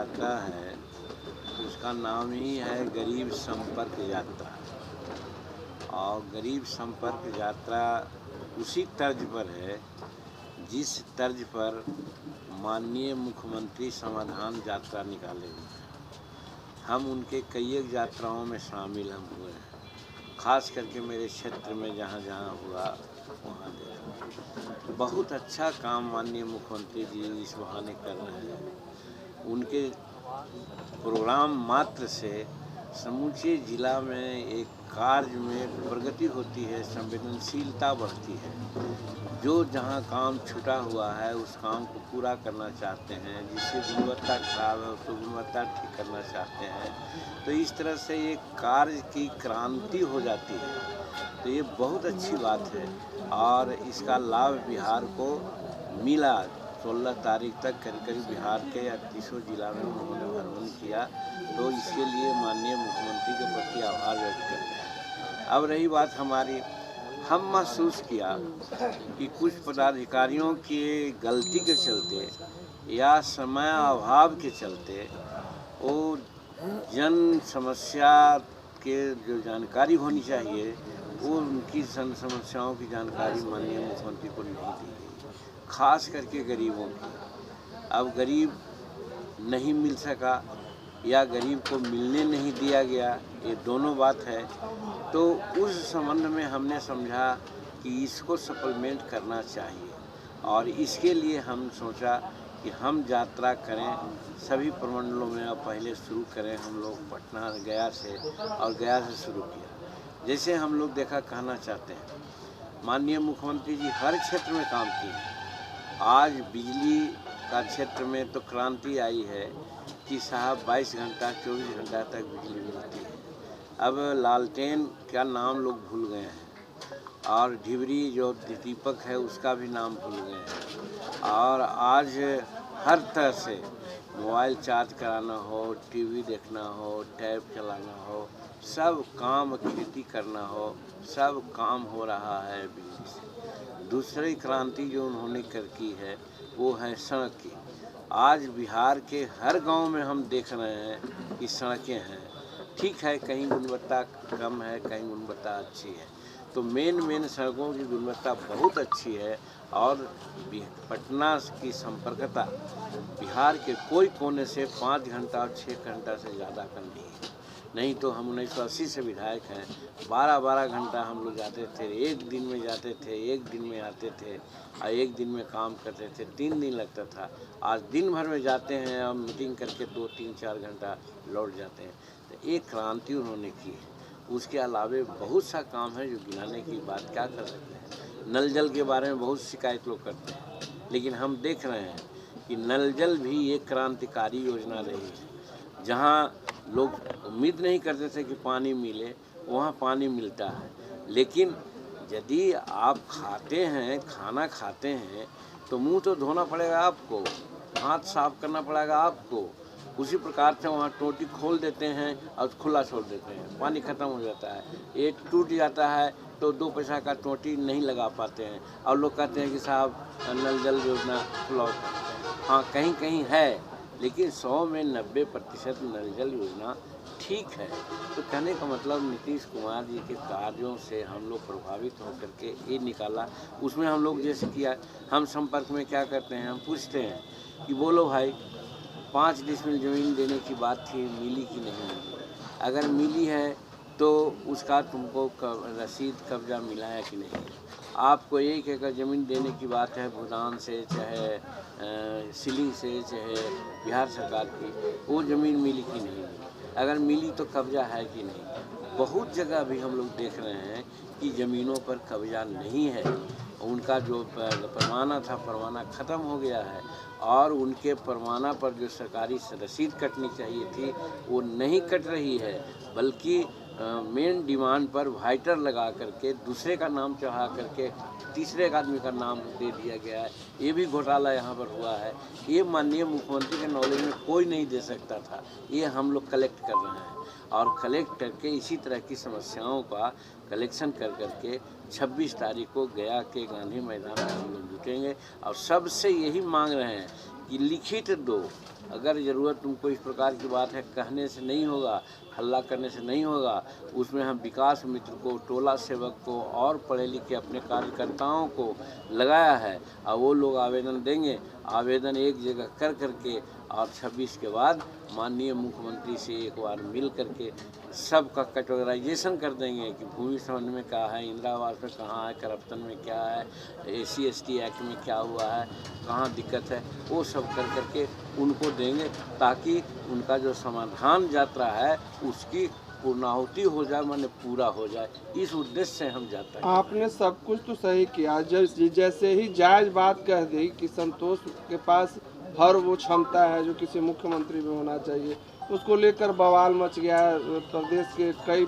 यात्रा है उसका नाम ही है गरीब संपर्क यात्रा। और गरीब संपर्क यात्रा उसी तर्ज पर है जिस तर्ज पर माननीय मुख्यमंत्री समाधान यात्रा निकाले हुए हैं। हम उनके कई एक यात्राओं में शामिल हम हुए हैं, खास करके मेरे क्षेत्र में जहाँ जहाँ हुआ वहाँ देखा। बहुत अच्छा काम माननीय मुख्यमंत्री जी इस बहाने कर रहे हैं। उनके प्रोग्राम मात्र से समूचे जिला में एक कार्य में प्रगति होती है, संवेदनशीलता बढ़ती है। जो जहाँ काम छूटा हुआ है उस काम को पूरा करना चाहते हैं, जिससे गुणवत्ता खराब है उसको गुणवत्ता ठीक करना चाहते हैं। तो इस तरह से एक कार्य की क्रांति हो जाती है। तो ये बहुत अच्छी बात है और इसका लाभ बिहार को मिला। 16 तारीख तक करीब बिहार के 38 जिला में उन्होंने भ्रमण किया, तो इसके लिए माननीय मुख्यमंत्री के प्रति आभार व्यक्त करते हैं। अब रही बात हमारी, हम महसूस किया कि कुछ पदाधिकारियों की गलती के चलते या समय अभाव के चलते वो जन समस्या के जो जानकारी होनी चाहिए वो उनकी जन समस्याओं की जानकारी माननीय मुख्यमंत्री को नहीं दी गई, खास करके गरीबों की। अब गरीब नहीं मिल सका या गरीब को मिलने नहीं दिया गया, ये दोनों बात है। तो उस संबंध में हमने समझा कि इसको सप्लीमेंट करना चाहिए और इसके लिए हम सोचा कि हम यात्रा करें सभी प्रमंडलों में। अब पहले शुरू करें हम लोग पटना गया से, और गया से शुरू किया। जैसे हम लोग देखा कहना चाहते हैं, माननीय मुख्यमंत्री जी हर क्षेत्र में काम किए। आज बिजली का क्षेत्र में तो क्रांति आई है कि साहब 22 घंटा 24 घंटा तक बिजली मिलती है। अब लालटेन क्या नाम लोग भूल गए हैं, और ढिबरी जो दीपक है उसका भी नाम भूल गए हैं। और आज हर तरह से मोबाइल चार्ज कराना हो, टीवी देखना हो, टैब चलाना हो, सब काम, खेती करना हो, सब काम हो रहा है बिजली से। दूसरी क्रांति जो उन्होंने कर की है वो है सड़क की। आज बिहार के हर गांव में हम देख रहे हैं कि सड़कें हैं। ठीक है, कहीं गुणवत्ता कम है, कहीं गुणवत्ता अच्छी है। तो मेन सड़कों की गुणवत्ता बहुत अच्छी है और पटना की संपर्कता बिहार के कोई कोने से 5 घंटा और 6 घंटा से ज़्यादा का नहीं है। नहीं तो हम 1980 से विधायक हैं, 12-12 घंटा हम लोग जाते थे, एक दिन में जाते थे, एक दिन में आते थे और एक दिन में काम करते थे, 3 दिन लगता था। आज दिन भर में जाते हैं और मीटिंग करके 2-3-4 घंटा लौट जाते हैं। तो एक क्रांति उन्होंने की है। उसके अलावे बहुत सा काम है जो गिनाने की बात क्या कर सकते हैं। नल जल के बारे में बहुत शिकायत लोग करते हैं, लेकिन हम देख रहे हैं कि नल जल भी एक क्रांतिकारी योजना रही है। जहाँ लोग उम्मीद नहीं करते थे कि पानी मिले, वहाँ पानी मिलता है। लेकिन यदि आप खाते हैं, खाना खाते हैं, तो मुंह तो धोना पड़ेगा आपको, हाथ साफ करना पड़ेगा आपको। उसी प्रकार से वहाँ टोटी खोल देते हैं और खुला छोड़ देते हैं, पानी ख़त्म हो जाता है। ये टूट जाता है तो 2 पैसा का टोटी नहीं लगा पाते हैं और लोग कहते हैं कि साहब नल जल योजना खुला। हाँ, कहीं कहीं है, लेकिन 100 में 90% नल जल योजना ठीक है। तो कहने का मतलब नीतीश कुमार जी के कार्यों से हम लोग प्रभावित होकर के ये निकाला। उसमें हम लोग जैसे किया, हम संपर्क में क्या करते हैं, हम पूछते हैं कि बोलो भाई 5 डिसमिल ज़मीन देने की बात थी, मिली कि नहीं मिली? अगर मिली है तो उसका तुमको रसीद कब्जा मिला है कि नहीं? आपको 1 एकड़ ज़मीन देने की बात है भूटान से, चाहे सीलिंग से, चाहे बिहार सरकार की, वो ज़मीन मिली कि नहीं मिली? अगर मिली तो कब्जा है कि नहीं? बहुत जगह भी हम लोग देख रहे हैं कि ज़मीनों पर कब्जा नहीं है। उनका जो परवाना था, परवाना ख़त्म हो गया है और उनके परवाना पर जो सरकारी रसीद कटनी चाहिए थी वो नहीं कट रही है, बल्कि मेन डिमांड पर वाइटर लगा करके दूसरे का नाम चढ़ा करके तीसरे एक आदमी का नाम दे दिया गया है। ये भी घोटाला यहाँ पर हुआ है। ये माननीय मुख्यमंत्री के नॉलेज में कोई नहीं दे सकता था। ये हम लोग कलेक्ट कर रहे हैं और कलेक्ट करके इसी तरह की समस्याओं का कलेक्शन कर करके 26 तारीख को गया के गांधी मैदान में हम लोग जुटेंगे और सबसे यही मांग रहे हैं कि लिखित दो, अगर ज़रूरत तुमको इस प्रकार की बात है कहने से नहीं होगा, हल्ला करने से नहीं होगा, उसमें हम विकास मित्र को, टोला सेवक को और पढ़े लिखे अपने कार्यकर्ताओं को लगाया है और वो लोग आवेदन देंगे। आवेदन एक जगह कर करके और 26 के बाद माननीय मुख्यमंत्री से एक बार मिल करके सबका कैटेगराइजेशन कर देंगे कि भूमि संबंध में क्या है, इंदिरा आवास में कहाँ है, करप्शन में क्या है, SC/ST एक्ट में क्या हुआ है, कहाँ दिक्कत है, वो सब कर करके उनको देंगे ताकि उनका जो समाधान यात्रा है उसकी पूर्णाहुति हो जाए, माने पूरा हो जाए। इस उद्देश्य से हम जाते हैं। आपने सब कुछ तो सही किया, जैसे ही जायज बात कह दी कि संतोष के पास हर वो क्षमता है जो किसी मुख्यमंत्री में होना चाहिए, उसको लेकर बवाल मच गया। प्रदेश के कई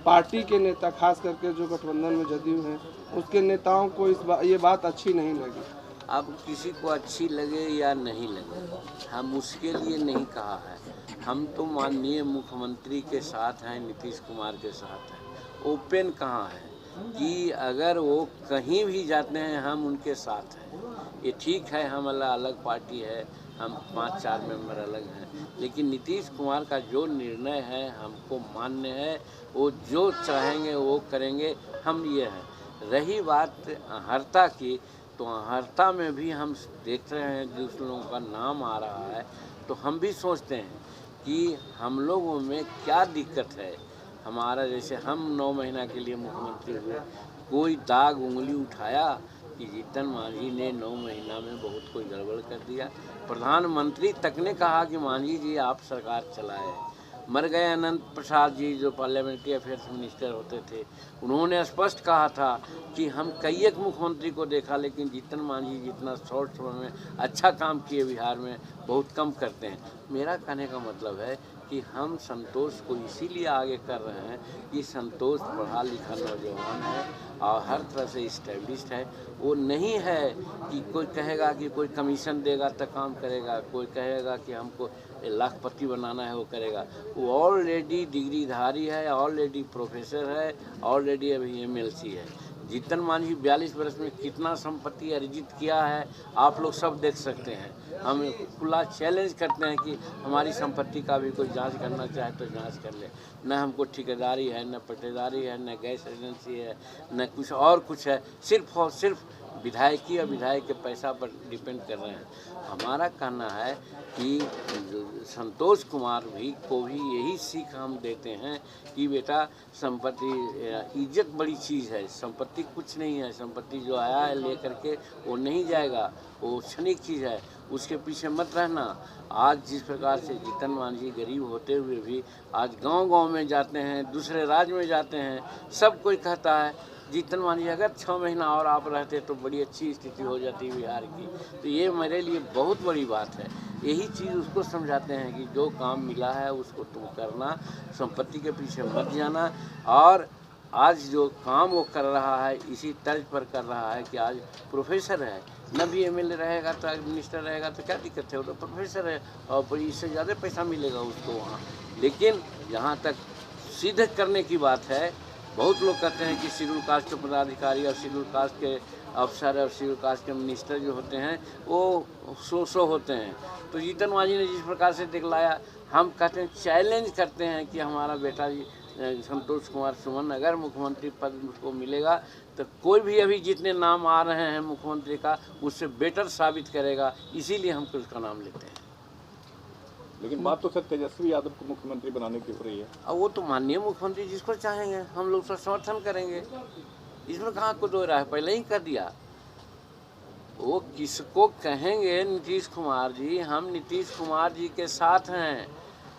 पार्टी के नेता, खास करके जो गठबंधन में जदयू हैं, उसके नेताओं को ये बात अच्छी नहीं लगी। अब किसी को अच्छी लगे या नहीं लगे, हम उसके लिए नहीं कहा है। हम तो माननीय मुख्यमंत्री के साथ हैं, नीतीश कुमार के साथ हैं। ओपन कहाँ है कि अगर वो कहीं भी जाते हैं हम उनके साथ हैं। ये ठीक है, हम अलग अलग पार्टी है, हम 5-4 मेंबर अलग हैं, लेकिन नीतीश कुमार का जो निर्णय है हमको मान्य है। वो जो चाहेंगे वो करेंगे, हम ये हैं। रही बात अहर्ता की, तो अहर्ता में भी हम देख रहे हैं जिस लोगों का नाम आ रहा है, तो हम भी सोचते हैं कि हम लोगों में क्या दिक्कत है। हमारा जैसे हम 9 महीना के लिए मुख्यमंत्री हुए, कोई दाग उंगली उठाया कि जीतन मांझी ने 9 महीना में बहुत कोई गड़बड़ कर दिया। प्रधानमंत्री तक ने कहा कि मांझी जी आप सरकार चलाए। मर गए अनंत प्रसाद जी जो पार्लियामेंट्री अफेयर्स मिनिस्टर होते थे, उन्होंने स्पष्ट कहा था कि हम कई एक मुख्यमंत्री को देखा, लेकिन जीतन मांझी जितना शॉर्ट समय में अच्छा काम किए बिहार में बहुत कम करते हैं। मेरा कहने का मतलब है कि हम संतोष को इसीलिए आगे कर रहे हैं कि संतोष पढ़ा लिखा नौजवान है और हर तरह से इस्टेब्लिश्ड है। वो नहीं है कि कोई कहेगा कि कोई कमीशन देगा तो काम करेगा, कोई कहेगा कि हमको लाखपति बनाना है वो करेगा। वो ऑलरेडी डिग्रीधारी है, ऑलरेडी प्रोफेसर है, ऑलरेडी अभी MLC है। जीतन मांझी 42 वर्ष में कितना संपत्ति अर्जित किया है आप लोग सब देख सकते हैं। हम खुला चैलेंज करते हैं कि हमारी संपत्ति का भी कोई जांच करना चाहे तो जांच कर ले। न हमको ठेकेदारी है, न पट्टेदारी है, न गैस एजेंसी है, न कुछ और कुछ है। सिर्फ और सिर्फ विधायकी और विधायक के पैसा पर डिपेंड कर रहे हैं। हमारा कहना है कि संतोष कुमार को भी यही सीख हम देते हैं कि बेटा संपत्ति, इज्जत बड़ी चीज़ है, संपत्ति कुछ नहीं है। संपत्ति जो आया है ले करके वो नहीं जाएगा, वो क्षणिक चीज़ है, उसके पीछे मत रहना। आज जिस प्रकार से जीतन मांझी गरीब होते हुए भी आज गांव-गांव में जाते हैं, दूसरे राज्य में जाते हैं, सब कोई कहता है जीतन मांझी अगर 6 महीना और आप रहते तो बड़ी अच्छी स्थिति हो जाती बिहार की। तो ये मेरे लिए बहुत बड़ी बात है। यही चीज़ उसको समझाते हैं कि जो काम मिला है उसको तुम करना, संपत्ति के पीछे मत जाना। और आज जो काम वो कर रहा है इसी तर्ज पर कर रहा है कि आज प्रोफेसर है, न भी MLA रहेगा तो मिनिस्टर रहेगा तो क्या दिक्कत है, वो तो प्रोफेसर है और इससे ज़्यादा पैसा मिलेगा उसको वहाँ। लेकिन जहाँ तक सिद्ध करने की बात है, बहुत लोग कहते हैं कि शेड्यूल कास्ट के पदाधिकारी और शेड्यूल कास्ट के अफसर और शेड्यूल कास्ट के मिनिस्टर जो होते हैं वो सो होते हैं। तो जीतन मांझी ने जिस प्रकार से दिखलाया, हम कहते हैं चैलेंज करते हैं कि हमारा बेटा संतोष कुमार सुमन अगर मुख्यमंत्री पद को मिलेगा तो कोई भी अभी जितने नाम आ रहे हैं मुख्यमंत्री का उससे बेटर साबित करेगा। इसीलिए हम उसका नाम लेते हैं। लेकिन बात तो सर तेजस्वी यादव को मुख्यमंत्री बनाने की हो रही है। अब वो तो माननीय मुख्यमंत्री जिसको चाहेंगे हम लोग उसका समर्थन करेंगे, इसमें कहाँ को दो रहा है, पहले ही कर दिया। वो किसको कहेंगे नीतीश कुमार जी, हम नीतीश कुमार जी के साथ हैं।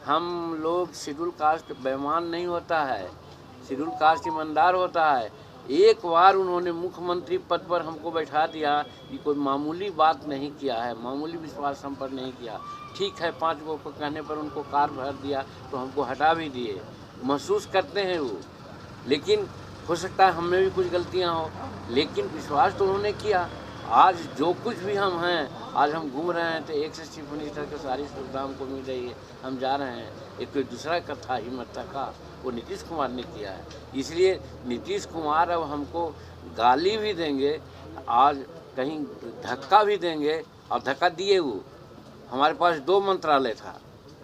हम लोग शेड्यूल कास्ट बेईमान नहीं होता है, शेड्यूल कास्ट ईमानदार होता है। एक बार उन्होंने मुख्यमंत्री पद पर हमको बैठा दिया, ये कोई मामूली बात नहीं किया है, मामूली विश्वास हम पर नहीं किया। ठीक है, 5 गो को कहने पर उनको कार भर दिया तो हमको हटा भी दिए, महसूस करते हैं वो। लेकिन हो सकता है हमें भी कुछ गलतियां हो, लेकिन विश्वास तो उन्होंने किया। आज जो कुछ भी हम हैं, आज हम घूम रहे हैं तो एक से चीफ मिनिस्टर की सारी सुविधा हमको मिल रही है, हम जा रहे हैं। एक कोई दूसरा का था हिम्मत का, वो नीतीश कुमार ने किया है। इसलिए नीतीश कुमार अब हमको गाली भी देंगे, आज कहीं धक्का भी देंगे और धक्का दिए वो हमारे पास 2 मंत्रालय था,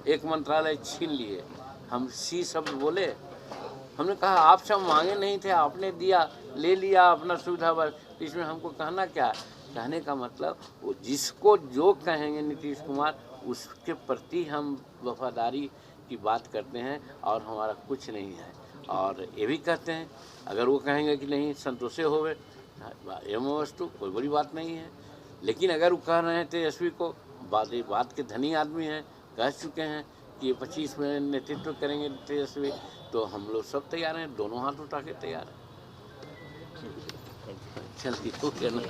एक मंत्रालय छीन लिए, हम सी शब्द बोले। हमने कहा आपसे हम मांगे नहीं थे, आपने दिया, ले लिया अपना सुविधा बस, इसमें हमको कहना क्या? कहने का मतलब वो जिसको जो कहेंगे नीतीश कुमार उसके प्रति हम वफादारी की बात करते हैं और हमारा कुछ नहीं है। और ये भी कहते हैं अगर वो कहेंगे कि नहीं संतोषे होवे एवं वस्तु कोई बड़ी बात नहीं है। लेकिन अगर वो कह रहे हैं तेजस्वी को, बात के धनी आदमी हैं, कह चुके हैं कि 25 में नेतृत्व करेंगे तेजस्वी, तो हम लोग सब तैयार हैं, दोनों हाथ उठा के तैयार हैं। चलिए तो क्या ना